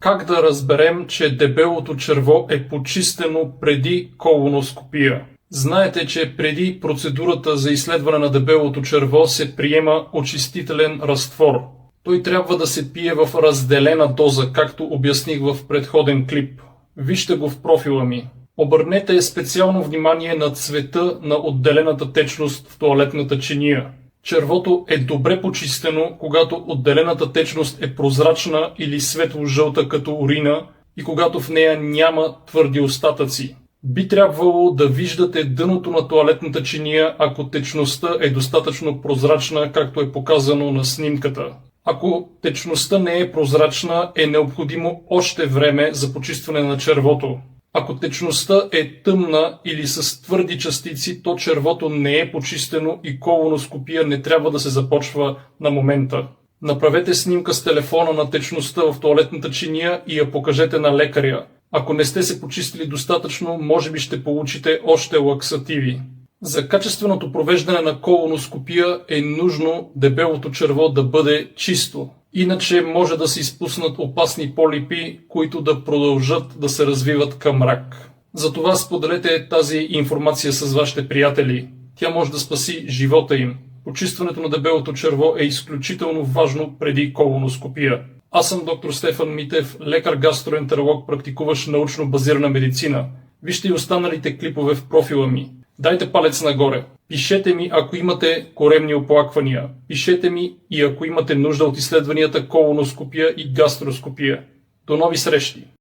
Как да разберем, че дебелото черво е почистено преди колоноскопия? Знаете, че преди процедурата за изследване на дебелото черво се приема очистителен разтвор. Той трябва да се пие в разделена доза, както обясних в предходен клип. Вижте го в профила ми. Обърнете специално внимание на цвета на отделената течност в тоалетната чиния. Червото е добре почистено, когато отделената течност е прозрачна или светло-жълта като урина и когато в нея няма твърди остатъци. Би трябвало да виждате дъното на тоалетната чиния, ако течността е достатъчно прозрачна, както е показано на снимката. Ако течността не е прозрачна, е необходимо още време за почистване на червото. Ако течността е тъмна или с твърди частици, то червото не е почистено и колоноскопия не трябва да се започва на момента. Направете снимка с телефона на течността в тоалетната чиния и я покажете на лекаря. Ако не сте се почистили достатъчно, може би ще получите още лаксативи. За качественото провеждане на колоноскопия е нужно дебелото черво да бъде чисто. Иначе може да се изпуснат опасни полипи, които да продължат да се развиват към рак. Затова споделете тази информация с вашите приятели. Тя може да спаси живота им. Почистването на дебелото черво е изключително важно преди колоноскопия. Аз съм доктор Стефан Митев, лекар-гастроентеролог, практикуващ научно базирана медицина. Вижте и останалите клипове в профила ми. Дайте палец нагоре. Пишете ми, ако имате коремни оплаквания. Пишете ми и ако имате нужда от изследванията колоноскопия и гастроскопия. До нови срещи!